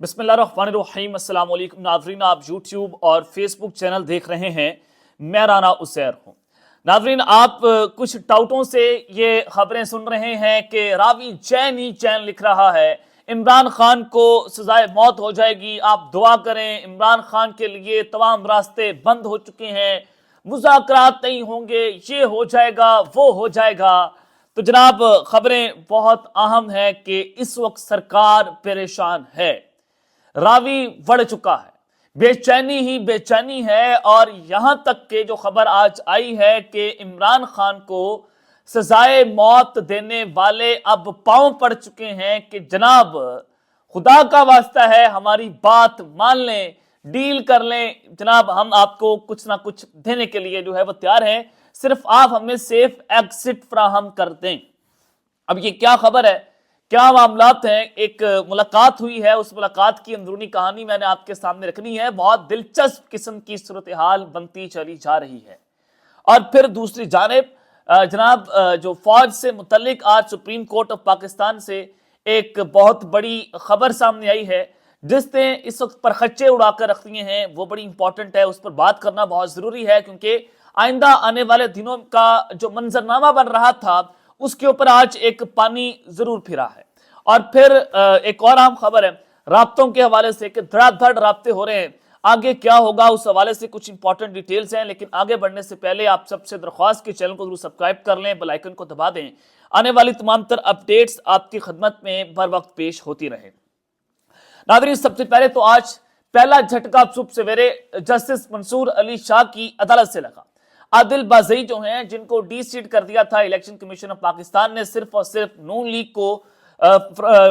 بسم اللہ الرحمن الرحیم۔ السلام علیکم ناظرین، آپ یوٹیوب اور فیس بک چینل دیکھ رہے ہیں، میں رانا عسیر ہوں۔ ناظرین، آپ کچھ ٹاؤٹوں سے یہ خبریں سن رہے ہیں کہ راوی چین ہی چین لکھ رہا ہے عمران خان کو سزائے موت ہو جائے گی، آپ دعا کریں، عمران خان کے لیے تمام راستے بند ہو چکے ہیں، مذاکرات نہیں ہوں گے، یہ ہو جائے گا وہ ہو جائے گا۔ تو جناب، خبریں بہت اہم ہیں کہ اس وقت سرکار پریشان ہے، راوی بڑھ چکا ہے، بے چینی ہی بے چینی ہے، اور یہاں تک کہ جو خبر آج آئی ہے کہ عمران خان کو سزائے موت دینے والے اب پاؤں پڑ چکے ہیں کہ جناب خدا کا واسطہ ہے ہماری بات مان لیں، ڈیل کر لیں، جناب ہم آپ کو کچھ نہ کچھ دینے کے لیے جو ہے وہ تیار ہیں، صرف آپ ہمیں سیف ایگزٹ فراہم کر دیں۔ اب یہ کیا خبر ہے، کیا معاملات ہیں؟ ایک ملاقات ہوئی ہے، اس ملاقات کی اندرونی کہانی میں نے آپ کے سامنے رکھنی ہے۔ بہت دلچسپ قسم کی صورتحال بنتی چلی جا رہی ہے۔ اور پھر دوسری جانب جناب جو فوج سے متعلق آج سپریم کورٹ آف پاکستان سے ایک بہت بڑی خبر سامنے آئی ہے، جس نے اس وقت پرخچے اڑا کر رکھ دیے ہیں، وہ بڑی امپورٹنٹ ہے، اس پر بات کرنا بہت ضروری ہے، کیونکہ آئندہ آنے والے دنوں کا جو منظرنامہ بن رہا تھا اس کے اوپر آج ایک پانی ضرور پھرا ہے۔ اور پھر ایک اور اہم خبر ہے رابطوں کے حوالے سے کہ دھڑا دھڑ رابطے ہو رہے ہیں، آگے کیا ہوگا اس حوالے سے کچھ امپورٹنٹ ڈیٹیلز ہیں، لیکن آگے بڑھنے سے پہلے آپ سب سے درخواست کہ چینل کو ضرور سبسکرائب کر لیں، بیل آئیکن کو دبا دیں، آنے والی تمام تر اپڈیٹس آپ کی خدمت میں بر وقت پیش ہوتی رہیں۔ ناظرین، سب سے پہلے تو آج پہلا جھٹکا صبح سویرے جسٹس منصور علی شاہ کی عدالت سے لگا۔ عادل بازئی جو ہیں، جن کو ڈی سیٹ کر دیا تھا الیکشن کمیشن آف پاکستان نے صرف اور صرف نون لیگ کو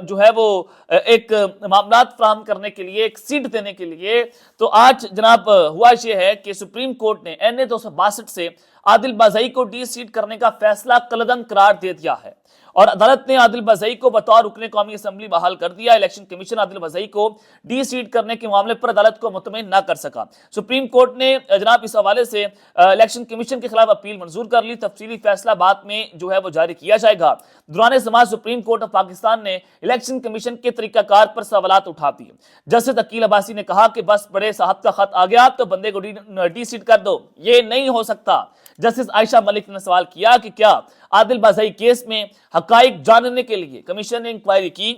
جو ہے وہ ایک معاملات فراہم کرنے کے لیے، ایک سیٹ دینے کے لیے، تو آج جناب ہوا یہ ہے کہ سپریم کورٹ نے این اے 262 سے عادل بازئی کو ڈی سیٹ کرنے کا فیصلہ کلعدم قرار دے دیا ہے، اور عدالت نے عادل بازئی کو بطور رکن قومی اسمبلی بحال کر دیا۔ الیکشن کمیشن عادل بازئی کو ڈی سیٹ کرنے کے معاملے پر عدالت کو مطمئن نہ کر سکا۔ سپریم کورٹ نے جناب اس حوالے سے الیکشن کمیشن کے خلاف اپیل منظور کر لی۔ تفصیلی فیصلہ بعد میں جو ہے وہ جاری کیا جائے گا۔ دوران سماعت سپریم کورٹ آف پاکستان نے الیکشن کمیشن کے طریقہ کار پر سوالات اٹھا دیے۔ جسٹس عقیل عباسی نے کہا کہ بس بڑے صاحب کا خط آ گیا تو بندے کو ڈی سیٹ کر دو، یہ نہیں ہو سکتا۔ جسٹس عائشہ ملک نے سوال کیا کہ کیا عادل بازئی کیس میں حقائق جاننے کے لیے کمیشن نے انکوائری کی؟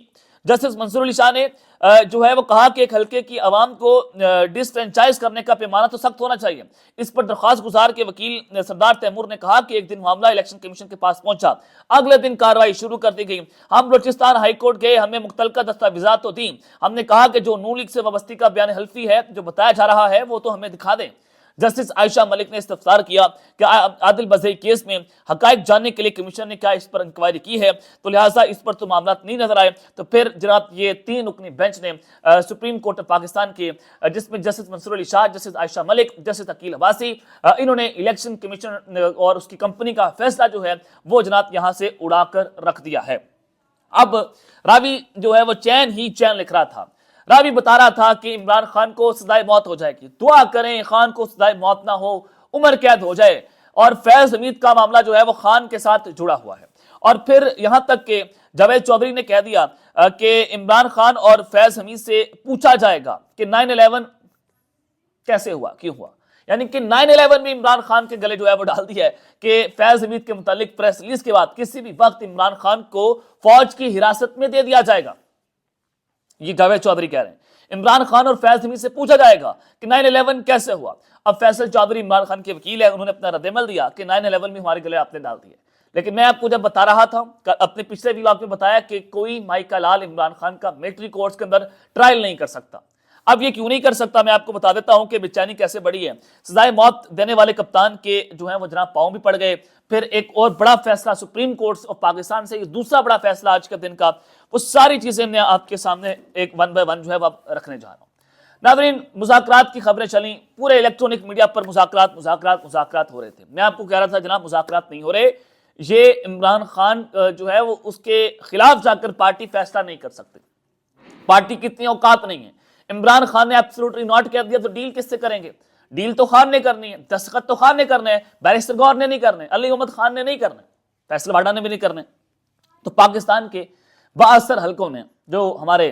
جسٹس منصور علی شاہ نے جو ہے وہ کہا کہ ایک حلقے کی عوام کو ڈس فرینچائز کرنے کا پیمانہ تو سخت ہونا چاہیے۔ اس پر درخواست گزار کے وکیل سردار تیمور نے کہا کہ ایک دن معاملہ الیکشن کمیشن کے پاس پہنچا، اگلے دن کارروائی شروع کر دی گئی، ہم بلوچستان ہائی کورٹ گئے، ہمیں متعلقہ دستاویزات تو دیں، ہم نے کہا کہ جو نون لیگ سے وابستگی کا بیان حلفی ہے جو بتایا جا رہا ہے وہ تو ہمیں دکھا دیں۔ جسٹس عائشہ ملک نے استفسار کیا کہ عادل بازئی کیس میں حقائق جاننے کے لیے کمیشن نے کیا اس پر انکوائری کی ہے، تو لہٰذا اس پر تو معاملات نہیں نظر آئے۔ تو پھر جناب یہ 3 رکنی بینچ نے سپریم کورٹ آف پاکستان کے، جس میں جسٹس منصور علی شاہ، جسٹس عائشہ ملک، جسٹس عقیل عباسی، انہوں نے الیکشن کمیشن اور اس کی کمپنی کا فیصلہ جو ہے وہ جناب یہاں سے اڑا کر رکھ دیا ہے۔ اب راوی جو ہے وہ چین ہی چین لکھ رہا تھا، راوی بتا رہا تھا کہ عمران خان کو سزائے موت ہو جائے گی، دعا کریں خان کو سزائے موت نہ ہو، عمر قید ہو جائے، اور فیض حمید کا معاملہ جو ہے وہ خان کے ساتھ جڑا ہوا ہے۔ اور پھر یہاں تک کہ جاوید چودھری نے کہہ دیا کہ عمران خان اور فیض حمید سے پوچھا جائے گا کہ 9/11 کیسے ہوا، کیوں ہوا، یعنی کہ 9/11 میں عمران خان کے گلے جو ہے وہ ڈال دیا ہے کہ فیض حمید کے متعلق پریس ریلیز کے بعد کسی بھی وقت عمران خان کو فوج کی حراست میں دے دیا جائے گا۔ یہ جاوید چودھری کہہ رہے ہیں عمران خان اور فیض حمید سے پوچھا جائے گا کہ 9/11 کیسے ہوا۔ اب فیصل چودھری عمران خان کے وکیل ہے، انہوں نے اپنا رد عمل دیا کہ 9/11 میں ہمارے گلے آپ نے ڈال دیے، لیکن میں آپ کو جب بتا رہا تھا اپنے پچھلے ویلاگ میں بتایا کہ کوئی مائیکا لال عمران خان کا ملٹری کورٹس کے اندر ٹرائل نہیں کر سکتا۔ اب یہ کیوں نہیں کر سکتا، میں آپ کو بتا دیتا ہوں کہ بے چینی کیسے بڑی ہے۔ سزائے موت دینے والے کپتان کے جو ہیں وہ جناب پاؤں بھی پڑ گئے۔ پھر ایک اور بڑا فیصلہ سپریم کورٹ آف پاکستان سے، یہ دوسرا بڑا فیصلہ آج کے دن کا، وہ ساری چیزیں میں آپ کے سامنے ایک 1 بائی 1 جو ہے وہ رکھنے جا رہا ہوں۔ ناظرین، مذاکرات کی خبریں چلیں، پورے الیکٹرونک میڈیا پر مذاکرات ہو رہے تھے۔ میں آپ کو کہہ رہا تھا جناب مذاکرات نہیں ہو رہے، یہ عمران خان جو ہے وہ اس کے خلاف جا کر پارٹی فیصلہ نہیں کر سکتے، پارٹی کی اتنی اوقات نہیں ہے۔ عمران خان نے ایبسولوٹلی ناٹ کہہ دیا تو ڈیل کس سے کریں گے؟ ڈیل تو خان نے کرنی ہے، دستخط تو خان نے کرنے ہیں، بیرسٹر گور نے نہیں کرنے، علی محمد خان نے نہیں کرنے، فیصل واڈا نے بھی نہیں کرنے۔ تو پاکستان کے بااثر حلقوں نے جو ہمارے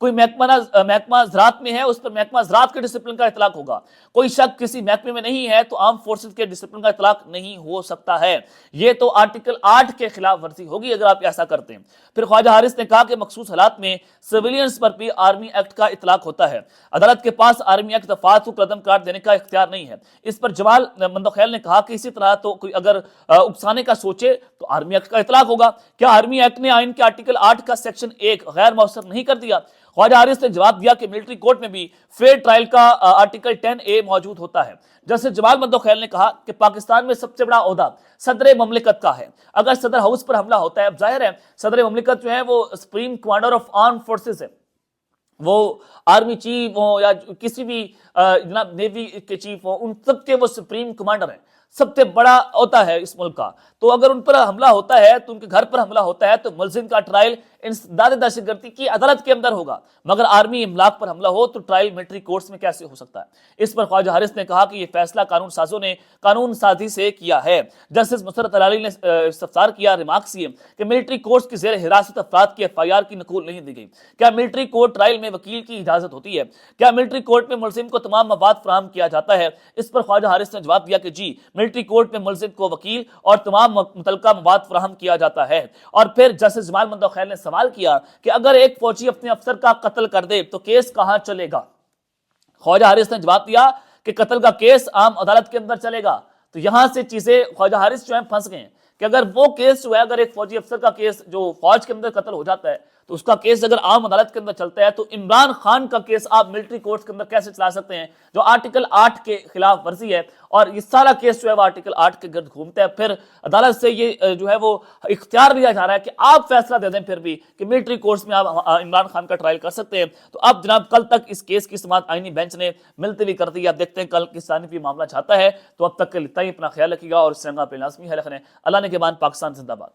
کوئی محکمہ زراعت میں ہے، اس پر محکمہ زراعت کے ڈسپلن کا اطلاق ہوگا. کوئی شخص کسی محکمے میں نہیں ہے تو آرم فورسز کے ڈسپلن کا اطلاق نہیں ہو سکتا ہے. یہ تو آرٹیکل 8 کے خلاف ورزی ہوگی اگر آپ ایسا کرتے ہیں. پھر خواجہ حارث نے کہا کہ مخصوص حالات میں سویلینز پر بھی آرمی ایکٹ کا اطلاق ہوتا ہے. عدالت کے پاس آرمی ایکٹ دفعات کو قدم قرار دینے کا اختیار نہیں ہے. اس پر جمال مندوخیل نے کہا کہ اسی طرح تو کوئی اگر اکسانے کا سوچے تو آرمی ایکٹ کا اطلاق ہوگا. کیا آرمی ایکٹ نے آئین کے آرٹیکل 8 کا سیکشن 1 غیر مؤثر نہیں کر دیا؟ خواجہ حارث نے جواب دیا کہ ملٹری کورٹ میں بھی فیئر ٹرائل کا آرٹیکل 10A موجود ہوتا ہے. جیسے جمال مندوخیل نے کہا کہ پاکستان میں سب سے بڑا عہدہ صدر مملکت کا ہے. اگر صدر ہاؤس پر حملہ ہوتا ہے، اب ظاہر ہے صدر مملکت جو ہے وہ supreme commander of arm forces ہے، وہ آرمی چیف ہو یا کسی بھی جناب نیوی کے چیف ہو، ان سب کے وہ سپریم کمانڈر ہیں، سب سے بڑا ہوتا ہے اس ملک کا. تو اگر ان پر حملہ ہوتا ہے تو ان کے گھر پر حملہ ہوتا ہے تو ملزم کا ٹرائل انسداد دہشت گردی کی عدالت کے اندر ہوگا، مگر آرمی املاک پر حملہ ہو تو ٹرائل ملٹری کورٹس میں کیسے ہو سکتا ہے؟ اس پر خواجہ حارث نے کہا کہ یہ فیصلہ قانون سازوں نے قانون سازی سے کیا ہے. جسٹس مسرت علالی نے استفسار کیا، ریمارکس یہ کہ ملٹری کورٹس کی زیر حراست افراد کی FIR کی نقول نہیں دی گئی. کیا ملٹری کورٹ ٹرائل میں وکیل کی اجازت ہوتی ہے؟ کیا ملٹری کورٹ میں ملزم کو تمام مواد فراہم کیا جاتا ہے؟ اس پر خواجہ حارث نے جواب دیا کہ جی، ملٹری کورٹ میں ملزم کو وکیل اور تمام متعلقہ مواد فراہم کیا جاتا ہے. اور پھر جسٹس جمال مندوخیل نے سوال کیا کہ اگر ایک فوجی اپنے افسر کا قتل کر دے تو کیس کہاں چلے گا؟ خواجہ حارث نے جواب دیا کہ قتل کا کیس عام عدالت کے اندر چلے گا. تو یہاں سے چیزیں خواجہ حارث جو ہیں پھنس گئے ہیں کہ اگر وہ کیس جو ہے، اگر ایک فوجی افسر کا کیس جو فوج کے اندر قتل ہو جاتا ہے تو اس کا کیس اگر عام عدالت کے اندر چلتا ہے تو عمران خان کا کیس آپ ملٹری کورٹس کے اندر کیسے چلا سکتے ہیں جو آرٹیکل 8 کے خلاف ورزی ہے؟ اور یہ سارا کیس جو ہے وہ آرٹیکل 8 کے گرد گھومتا ہے. پھر عدالت سے یہ جو ہے وہ اختیار لیا جا رہا ہے کہ آپ فیصلہ دے دیں پھر بھی کہ ملٹری کورٹس میں آپ عمران خان کا ٹرائل کر سکتے ہیں. تو اب جناب کل تک اس کیس کی سماعت آئینی بینچ نے ملتوی کر دی. آپ دیکھتے ہیں کل کس جانب یہ معاملہ چاہتا ہے. تو اب تک کے لیے اپنا خیال رکھیے گا اور اس سے پہ لازمی ہے رکھنے. اللہ نے کے بعد پاکستان زندہ باد.